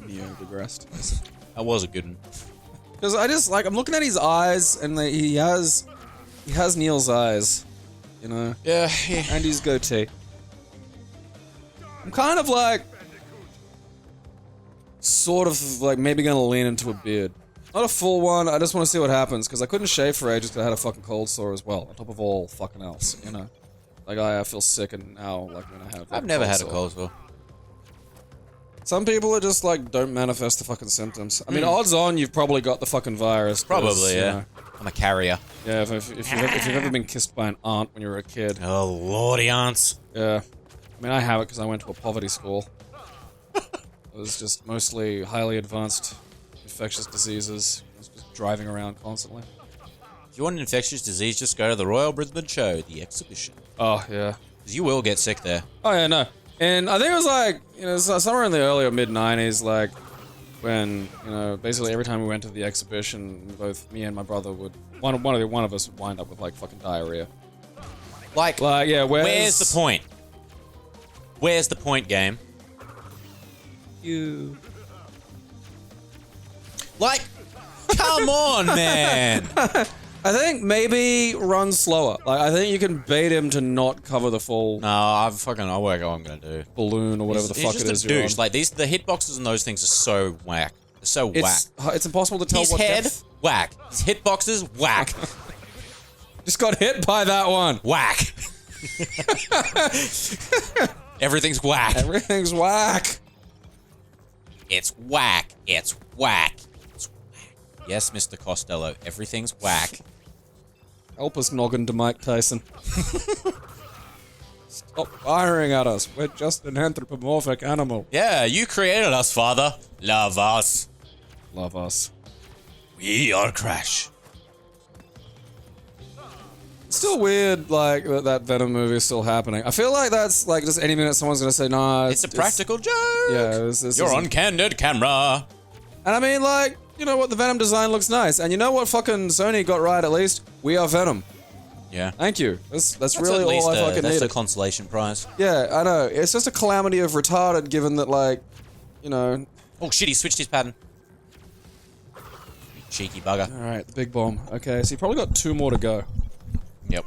Neo deGrasse.
That was a good one.
Because I just like I'm looking at his eyes, and he has Neil's eyes, you know.
Yeah.
And his goatee. I'm kind of like, sort of like maybe gonna lean into a beard. Not a full one. I just want to see what happens because I couldn't shave for ages because I had a fucking cold sore as well, on top of all fucking else, you know. Like I feel sick and now like when I have. Like,
I've never had a cold sore.
Some people are just like don't manifest the fucking symptoms. I mean, odds on you've probably got the fucking virus.
Probably, yeah.
You know,
I'm a carrier.
yeah, if you've ever been kissed by an aunt when you were a kid.
Oh lordy, aunts.
Yeah. I mean, I have it because I went to a poverty school. It was just mostly highly advanced infectious diseases. I was just driving around constantly.
If you want an infectious disease, just go to the Royal Brisbane Show, the exhibition.
Oh, yeah.
Because you will get sick there.
Oh, yeah, no. And I think it was like, you know, somewhere in the early or mid-90s, like, when, you know, basically every time we went to the exhibition, both me and my brother would, one of us would wind up with, like, fucking diarrhea.
Like
yeah,
where's the point? Where's the point, game?
You...
Like, come on, man!
I think maybe run slower. Like, I think you can bait him to not cover the full
No, I'll work out what I'm gonna do.
balloon or whatever the fuck it is
He's just a
you're
douche.
on.
Like, the hitboxes and those things are so whack. They're so whack.
It's impossible to tell
His
what
head,
depth.
whack. His hitboxes, whack.
Just got hit by that one.
Whack. Everything's whack.
Everything's whack.
It's whack. It's whack. It's whack. Yes, Mr. Costello, everything's whack.
Help us, noggin to Mike Tyson. Stop firing at us. We're just an anthropomorphic animal.
Yeah, you created us, Father. Love us.
Love us.
We are Crash.
It's still weird, like, that Venom movie is still happening. I feel like that's, like, just any minute someone's gonna say, nah,
It's a practical joke.
Yeah, this
You're
isn't-
on candid camera.
And I mean, like, you know what? The Venom design looks nice. And you know what fucking Sony got right, at least? We are Venom.
Yeah.
Thank you. That's
That's
really
at least
all I fucking
that's
needed.
a consolation prize.
Yeah, I know. It's just a calamity of retarded, given that, like, you know...
Oh shit, he switched his pattern. Cheeky bugger.
Alright, the big bomb. Okay, so you probably got 2 more to go.
Yep.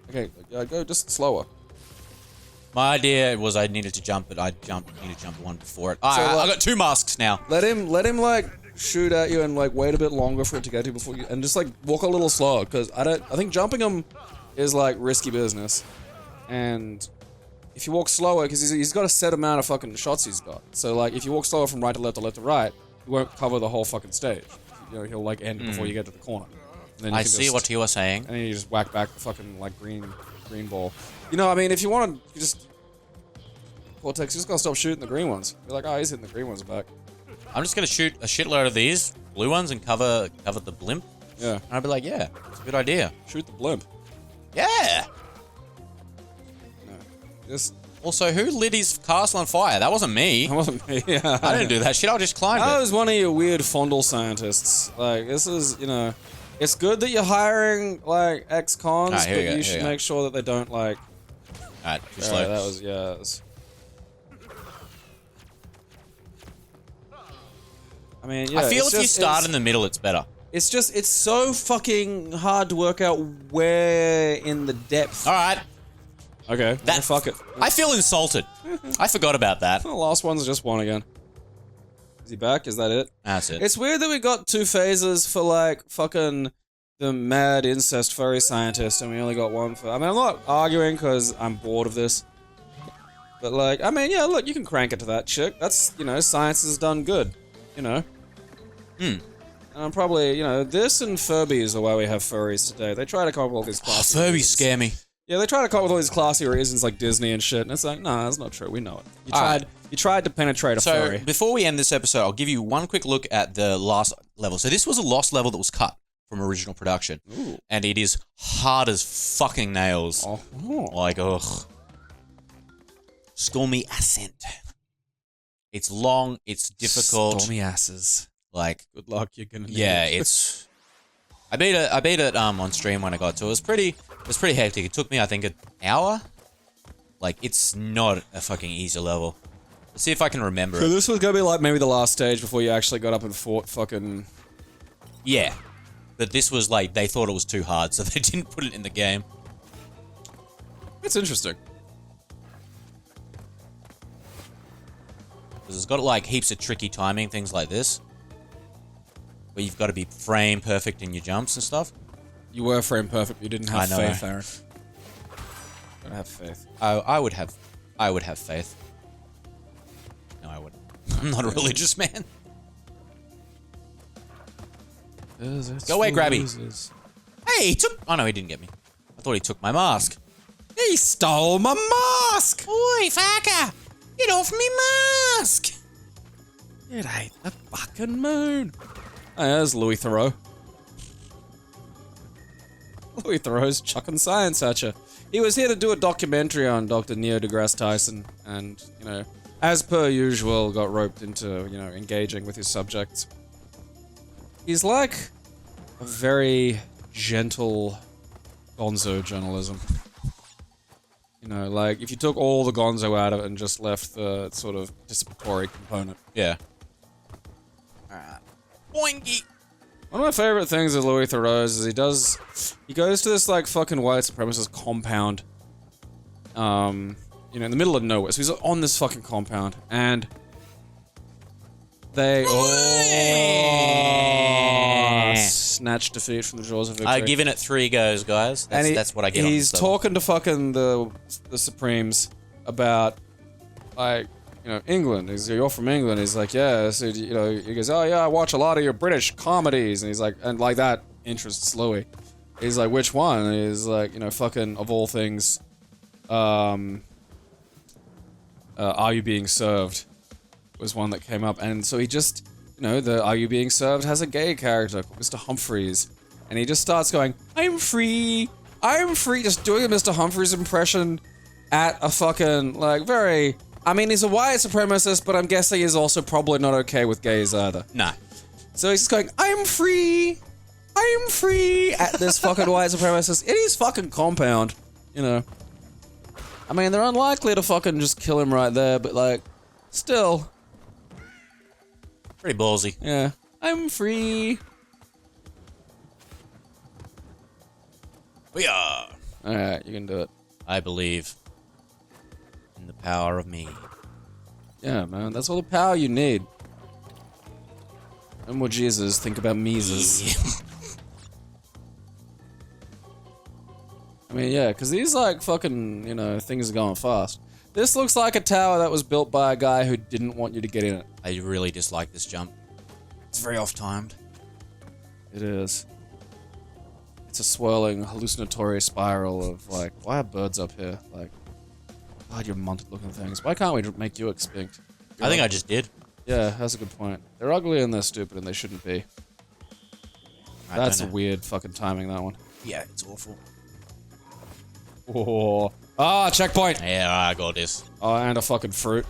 Okay, go just slower.
My idea was I needed to jump, but I needed to jump the one before it.
So,
I got 2 masks now.
Let him, like, shoot at you and, like, wait a bit longer for it to get to you before you... And just, like, walk a little slower, because I think jumping him is, like, risky business. And if you walk slower, because he's got a set amount of fucking shots he's got. So, like, if you walk slower from right to left or left to right, you won't cover the whole fucking stage. You know, he'll, like, end before you get to the corner. And then you
I
can
see
just-
what you were saying.
And then you just whack back the fucking, like, green ball. You know, I mean, if you want to, you just... Cortex, you just gotta stop shooting the green ones. You're like, oh, he's hitting the green ones back.
I'm just gonna shoot a shitload of these blue ones and cover the blimp.
Yeah.
And I'll be like, yeah, it's a good idea.
Shoot the blimp.
Yeah.
No. Just...
Also, who lit his castle on fire? That wasn't me.
That wasn't me. Yeah.
I didn't do that shit. I just climbed
I
it.
was one of your weird fondle scientists. Like, this is, you know... It's good that you're hiring, like, ex-cons,
Alright, here
but
we go,
you
here
should
we go.
make sure that they don't, like...
Alright, too slow.
Alright, that was, yeah, that was... I mean, yeah,
I feel
it's
if you
just-
start
it's-
in the middle, it's better.
It's just, it's so fucking hard to work out where in the depth.
Alright.
Okay,
That-
fuck it.
I feel insulted. I forgot about that.
The last one's just one again. Is he back? Is that it?
That's it.
It's weird that we got 2 phases for, like, fucking the mad incest furry scientist, and we only got 1 for... I mean, I'm not arguing because I'm bored of this. But, like, I mean, yeah, look, you can crank it to that chick. That's, you know, science has done good. You know? And I'm probably, you know, this and Furbies are why we have furries today. They try to come up with all these classy
Furbies
reasons.
scare me.
Yeah, they try to come up with all these classy reasons like Disney and shit, and it's like, nah, that's not true. We know it.
Alright.
You tried to penetrate a
So,
furry.
before we end this episode, I'll give you one quick look at the last level. So this was a lost level that was cut from original production.
Ooh.
And it is hard as fucking nails.
Oh.
Like, ugh. Stormy Ascent. It's long, it's difficult.
Stormy asses.
Like,
Good luck, you're gonna need
yeah,
it.
it's... I beat it on stream when I got to it. It was pretty hectic. It took me, I think, an hour. Like, it's not a fucking easy level. Let's see if I can remember
So
it.
this was gonna be like maybe the last stage before you actually got up and fought fucking...
Yeah. But this was like, they thought it was too hard, so they didn't put it in the game.
It's interesting.
Because it's got like heaps of tricky timing, things like this. Where you've got to be frame perfect in your jumps and stuff.
You were frame perfect, you didn't have
I know.
faith, Aaron. Gotta have faith.
I would have faith. No, I wouldn't. I'm not a religious man. Go away, Grabby. Hey, he took... Oh, no, he didn't get me. I thought he took my mask.
He stole my mask!
Oi, fucker! Get off me mask!
It ain't the fucking moon. Oh, there's Louis Theroux. Louis Theroux's chucking science at you. He was here to do a documentary on Dr. Neil deGrasse Tyson, and, you know, as per usual, got roped into, you know, engaging with his subjects. He's like a very gentle gonzo journalism. You know, like, if you took all the gonzo out of it and just left the sort of participatory component.
Yeah. Alright. Boingy!
One of my favorite things with Louis Theroux is he goes to this, like, fucking white supremacist compound, you know, in the middle of nowhere. So he's on this fucking compound, and they snatch defeat from the jaws of victory.
I've given it 3 goes, guys. That's what I get on
He's
this
talking to fucking the Supremes about, like, you know, England. You're from England. He's like, yeah. So, you know, he goes, oh yeah, I watch a lot of your British comedies. And he's like, and like that interests Louis. He's like, which one? And he's like, you know, fucking of all things, Are You Being Served was one that came up. And so he just, you know, the Are You Being Served has a gay character called Mr. Humphreys. And he just starts going, I'm free, just doing a Mr. Humphreys impression at a fucking, like, very... I mean, he's a white supremacist, but I'm guessing he's also probably not okay with gays either.
Nah.
So he's just going, I'm free, at this fucking white supremacist in his fucking compound, you know. I mean, they're unlikely to fucking just kill him right there, but, like, still.
Pretty ballsy.
Yeah. I'm free.
We are.
Alright, you can do it.
I believe in the power of me.
Yeah, man, that's all the power you need. No more Jesus, think about Mises. I mean, yeah, because these, like, fucking, you know, things are going fast. This looks like a tower that was built by a guy who didn't want you to get in it.
I really dislike this jump. It's very off-timed.
It is. It's a swirling, hallucinatory spiral of, like, why are birds up here? Like, God, you're munted-looking things. Why can't we make you extinct?
I think I just did.
Yeah, that's a good point. They're ugly and they're stupid and they shouldn't be. That's a weird fucking timing, that one.
Yeah, it's awful.
Oh. Ah, checkpoint!
Yeah, I got this.
Oh, and a fucking fruit.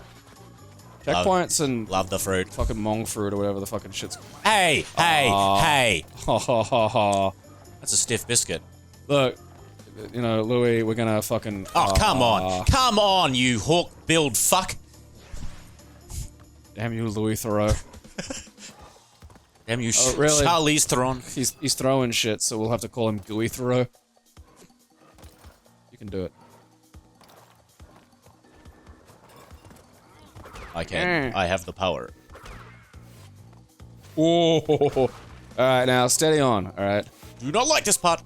Checkpoints and
Love the fruit.
fucking mong fruit or whatever the fucking shit's...
Hey! Hey!
Ha ha ha ha.
That's a stiff biscuit.
Look, you know, Louis, we're gonna fucking...
Oh, come on. Come on, you hawk-billed fuck.
Damn you, Louis Theroux.
Damn you,
really?
Charlize Theron.
He's throwing shit, so we'll have to call him Gooey Theroux. You can do it.
I can. I have the power.
Whoa. Alright, now, steady on, alright?
Do not like this part.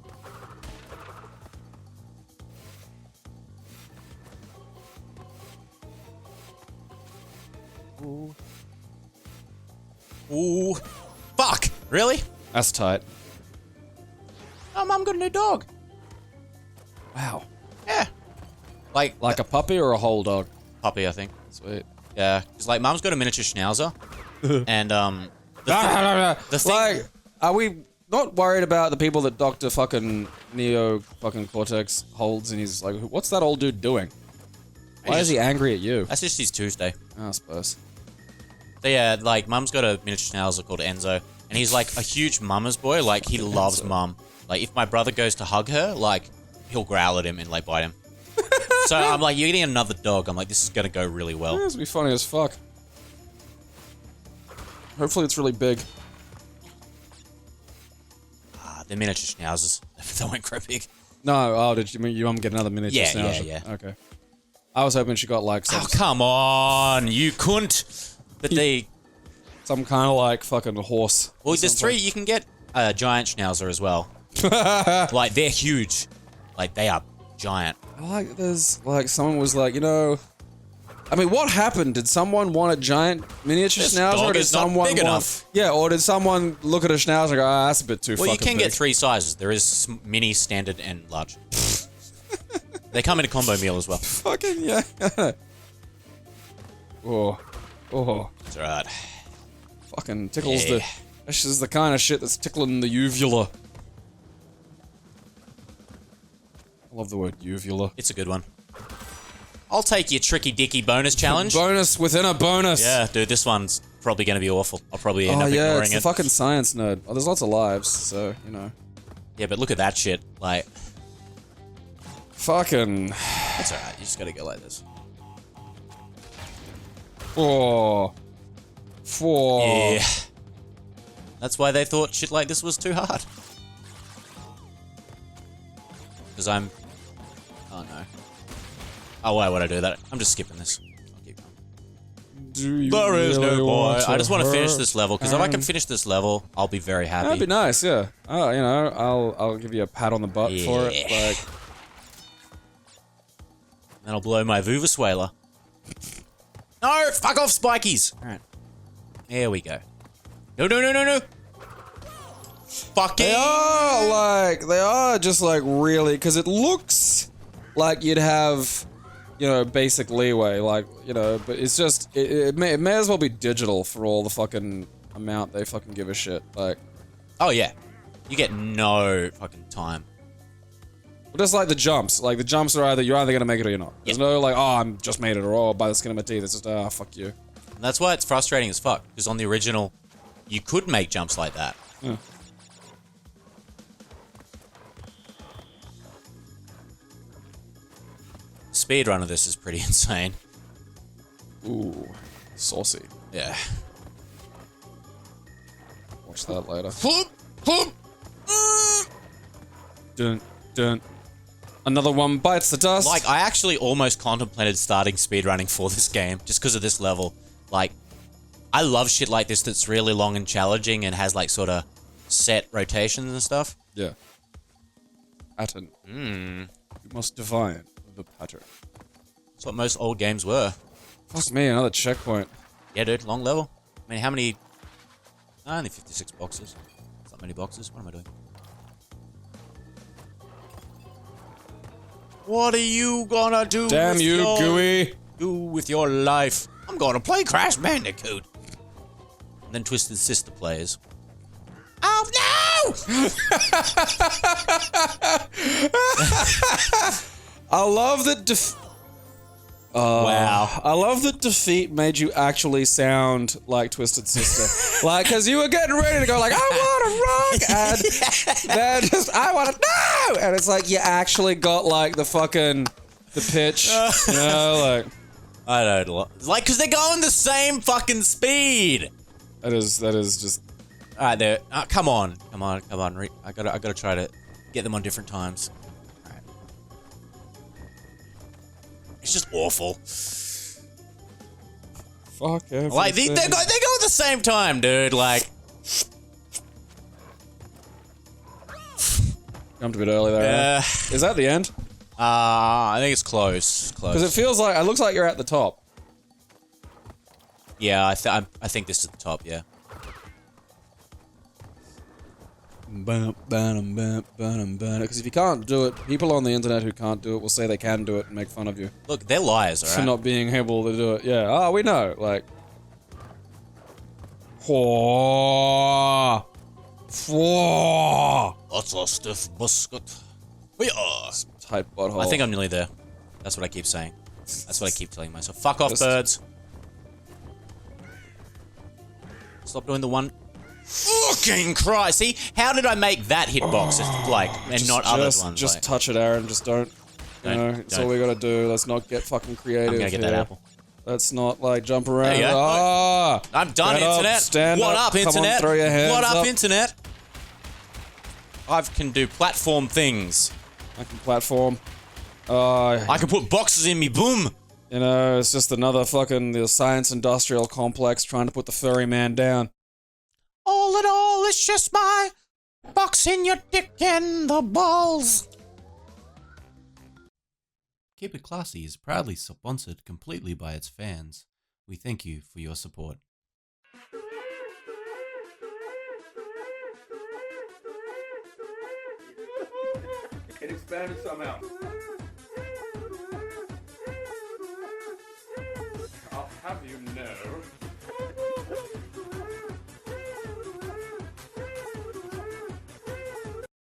Ooh. Ooh. Fuck! Really?
That's tight.
Oh, Mum got a new dog.
Wow.
Yeah. Like
a puppy or a whole dog?
puppy, I think.
Sweet.
Yeah. Because, like, Mum's got a miniature schnauzer. And, the thing...
Like, are we not worried about the people that Dr. fucking Neo fucking Cortex holds and he's like, what's that old dude doing? Why is he angry at you?
That's just his Tuesday.
Oh, I suppose.
So yeah, like, Mum's got a miniature schnauzer called Enzo, and he's like a huge mama's boy. Like, he loves Mum. Like, if my brother goes to hug her, like, he'll growl at him and, like, bite him. So I'm like, you're getting another dog. I'm like, this is gonna go really well.
Yeah, this will be funny as fuck. Hopefully it's really big.
They're miniature schnauzers. They won't grow big.
No, oh, did you mean your mum get another miniature
Yeah,
schnauzer?
yeah.
Okay. I was hoping she got, like,
Oh, come on, you cunt. But they...
some kind of, like, fucking horse.
Well, there's 3. You can get a giant schnauzer as well. Like, they're huge. Like, they are giant.
Like, there's, like, someone was like, you know... I mean, what happened? Did someone want a giant miniature
This
schnauzer,
dog
or did
is not
someone
big
want...
enough.
Yeah, or did someone look at a schnauzer and go, ah, that's a bit too
Well,
fucking
you can
big.
get 3 sizes. There is mini, standard, and large. They come in a combo meal as well.
Fucking yeah. Oh.
It's alright.
Fucking tickles
Yeah.
This is the kind of shit that's tickling the uvula. I love the word uvula.
It's a good one. I'll take your tricky dicky bonus challenge.
Bonus within a bonus.
Yeah, dude, this one's probably gonna be awful. I'll probably end up ignoring
it's the
it.
fucking science nerd. Oh, there's lots of lives, so, you know.
Yeah, but look at that shit. Like,
Fucking.
it's alright. You just gotta go like this.
Oh.
Yeah. That's why they thought shit like this was too hard. Because I'm... Oh, no. Oh, why would I do that? I'm just skipping this. I'll keep going.
Do you
There is no
really
boy.
want
I just want to finish
hurt
this level, because if I can
and-
finish this level, I'll be very happy.
That'd be nice, yeah. Oh, you know, I'll give you a pat on the butt for it.
Yeah.
Like,
Then I'll blow my Vuvuzela. No! Fuck off, spikies! Alright. There we go. No, no, no, no, no! Fucking...
they are just like really, because it looks like you'd have, you know, basic leeway, like, you know, but it's just, it may as well be digital for all the fucking amount they fucking give a shit, like.
Oh, yeah. You get no fucking time.
Just like the jumps are you're either gonna make it or you're not. There's no like, oh, I'm just made it, or oh, by the skin of my teeth. It's just, fuck you.
And that's why it's frustrating as fuck, because on the original, you could make jumps like that.
Yeah.
The speedrun of this is pretty insane.
Ooh, saucy.
Yeah.
Watch that later. Dun, dun. Another one bites the dust.
Like, I actually almost contemplated starting speedrunning for this game, just because of this level. Like, I love shit like this that's really long and challenging and has, like, sort of set rotations and stuff.
Yeah. Pattern. You must divine the pattern.
That's what most old games were.
Fuck me, another checkpoint.
Yeah, dude, long level. I mean, how many... only 56 boxes. That's not many boxes. What am I doing? What are you gonna do
Damn
with
you,
your...
Gooey.
do with your life? I'm gonna play Crash Bandicoot. And then Twisted Sister plays. Oh no!
I love that
Wow.
I love that defeat made you actually sound like Twisted Sister. Like, cause you were getting ready to go like, I wanna rock, and then just, I wanna, no! And it's like, you actually got like the fucking, the pitch, you know, like.
I don't like, cause they're going the same fucking speed.
That is just.
Alright, there. Come on. I gotta try to get them on different times. Alright. It's just awful.
Fuck everything.
Like, they go at the same time, dude. Like,
Jumped a bit early there. Is that the end?
I think it's close.
Because it feels like, it looks like you're at the top.
Yeah, I think this is the top. Yeah.
Because if you can't do it, people on the internet who can't do it will say they can do it and make fun of you
Look, they're liars,
for
alright?
not being able to do it. Yeah. Oh, we know. Like.
That's a stiff biscuit. We are.
Tight butthole.
I think I'm nearly there. That's what I keep saying. That's what I keep telling myself. Fuck off,
Just-
birds. Stop doing the one. Fucking Christ! See, how did I make that hitbox and not other ones?
Just
like,
touch it, Aaron. Just don't. You know, it's all we gotta do. Let's not get fucking creative.
I'm gonna get
here.
that apple.
Let's not like jump around.
There you go.
Ah!
I'm done,
Get up,
internet.
stand
What
up,
up,
come on,
internet?
throw your hands
What up,
up.
internet? I can do platform things.
I can platform.
I can put boxes in me. Boom.
You know, it's just another fucking the science industrial complex trying to put the furry man down.
All in all, it's just my box in your dick and the balls. Keep It Classy is proudly sponsored completely by its fans. We thank you for your support.
It expanded somehow.
have you know.